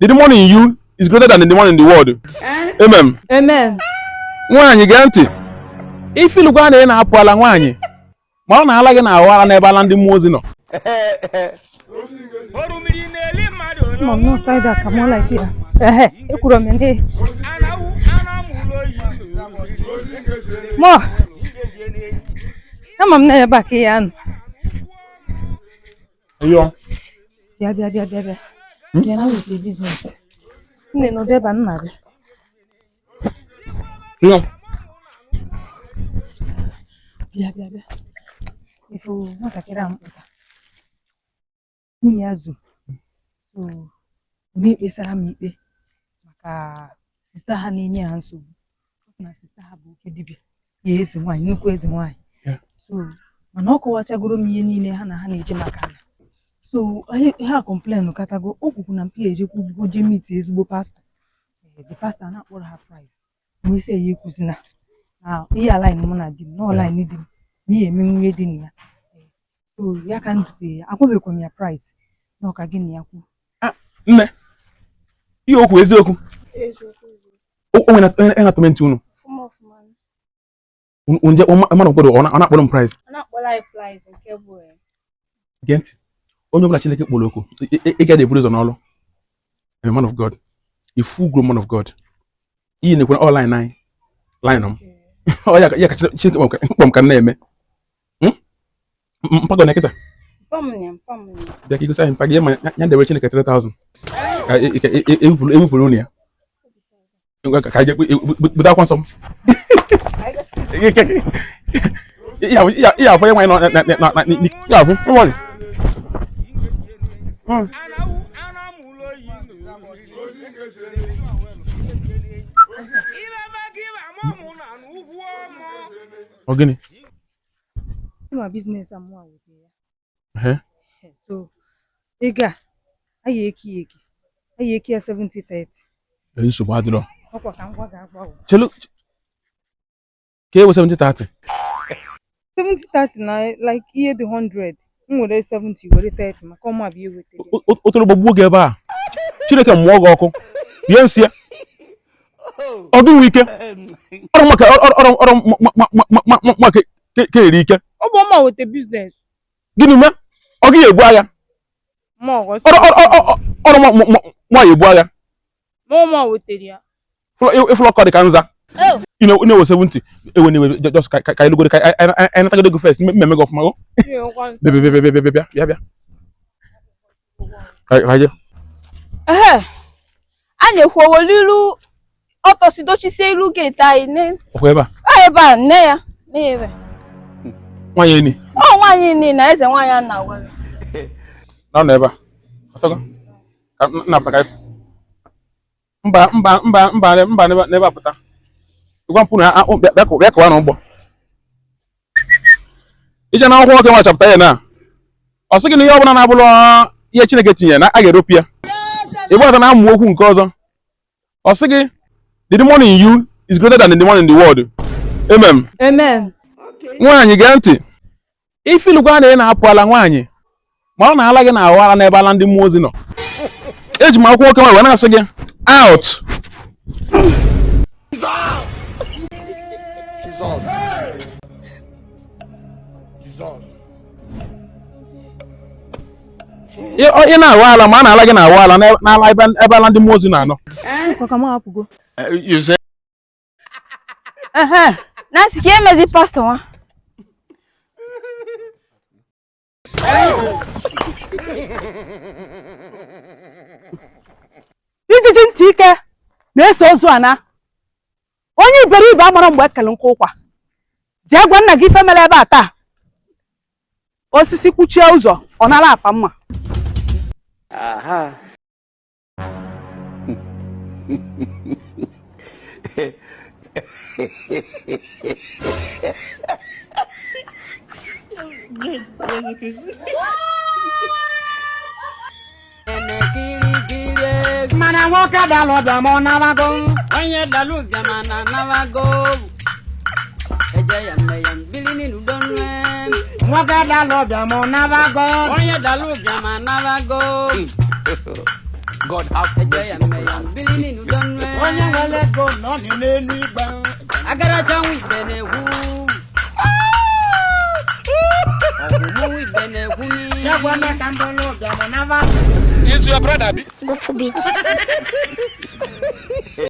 The money in you is greater than the one in the world. Amen. Amen. Nwanyị gee ntị. Ife lugwa na ị na-apụ ala nwanyị. Ma ọ na-ala gị na awara n'ebe ala ndị mmụọ ozi nọ. Mom, no side that come on like here. Ekuro m ndị. Mo. Mom na ya back here. Ayo. Bịa. Bịa na with the business. Nne no deba nna gị. Ayo. Bịa. Ifu nwatakịrị a mkpụta. Nwunye azụ. So, onye kpesara m ikpe maka sista ha na-enye ha nsogbu. Na sista ha bụ oke dibịa. Ya eze nwaanyị, nnukwu eze nwaanyị. So, mana ọ kọwachagoro m ihe niile ha na-eje maka ha. So, ha complain katago okwukwu na mpi ejekwu ugwu je meet ezigbo pastor. The pastor na-akpọrọ ha price. Mgbe ise ya ekwuzina. Ihe align mụ na di m, na align di m. N'ihe eme nwunye dị na ya. So, ya ka ndute ya, akwụbekwa m ya price. Na ọka gị na ya kwu. Nne. Ihe okwu eziokwu. O nwere enatọment unu. Unje mmadụ kwado ọ na-akpọrọ m price. Ọ na-akpọrọ anyị price nke bụ Gent. Onye ọbụla Chineke kpọrọ okwu. Ị ga eburu ụzọ n'ọlụ. A man of God. A full grown man of God. Iyi nekwe online anyị. Line m. Ọ ya ka Chineke mkpọm ka na-eme. Mpago na kita. Mpam. Bịa ka igosi anyị mpago ma ya ndewere Chineke 3000. Ka ewepụrụ unu ya. Ka anyị buta akwa nsọ m. Ya afọ ya nwanyị na ya afọ. Come on. Ogini. My business am wa with ya. So, ega ayi eki 70-30. Nsogbu adịrọ. Ọkwa ka ngwa ga-agba o. Chelu. Ka ewe 70-30. 70-30 na like ihe dị 100. M nwere 70 were 30 maka ọmụ abịa ewete. Otoro gbogbo oge ebe a. Chineke mmụọ gị ọkụ. Bie nsị ya. Ọ dịghị ike. Ọrụ maka ka eri ike. Ọ bụ ọma wete business. Gịnị mee? Ọ gị ebu agha. Ọrụ nwaanyị ebu agha. Mama wetere ya. Ifụlọ kọ dị ka nza. You know, 70. Ewe just ka ilugoro ka I natagodo go first. Mmemme gị ọfụma go. Bịa. Kaje. A na-ekwu owolilu ọtọsidochisi ilu gate anyị ne. Ọkwa ebe a. Ebe a nne ya. N'ebe. Nwaanyị ni. Ọ nwaanyị ni na eze nwaanyị a na-agwa. Na ebe a. Ọtọgo. Ka na paka. Mba n'ebe apụta. Igwa mpụ na bịa kọwa n'ụgbọ. Ije na akwụkwọ nwoke nwa chapụta ya na. Ọ sị gị na ihe ọbụla na-abụrụ ihe Chineke tinye na a ga-eropi ya. Igbo ọzọ na-amụ okwu nke ọzọ. Ọ sị gị the money in you is greater than the one in the world. Amen. Nwanyị gee ntị. Ife lugwa na ị na-apụ ala nwanyị. Ma ọ na-ala gị na awara n'ebe ala ndị mmụọ ozi nọ. Eji m akwụkwọ nwoke nwa wee na-asị gị out. Ị na-awa ala ma a na-ala gị na-awa ala n'ala ebe ala ndị mmụọ ozi na-anọ. Nancy ka emezi pastor nwa. Ijiji ntị ike na-eso ozu ana. Onye iberibe amara mgbe ekele nkwa ụkwa. Jee gwa nna gị ife mere ebe a taa. Osisi kpuchie ụzọ, ọ nara apa mma. Aha. Mana nwoke dalụ bịa ma ọ nabago. Onye dalụ bịa ma na nabago. Eje ya mme ya mbili ni n'udonwe. Nwoke dalụ bịa ma ọ nabago. Onye dalụ bịa ma nabago. God have eje ya mme ya mbili n'inu donwe onye nwere ego nọ n'elu igbe agara chanwu ibe na-ekwu ọgwụmụ ibe na-ekwu ni ya gwa me ka mbolo ụbịam n'aba Is your brother? God forbid.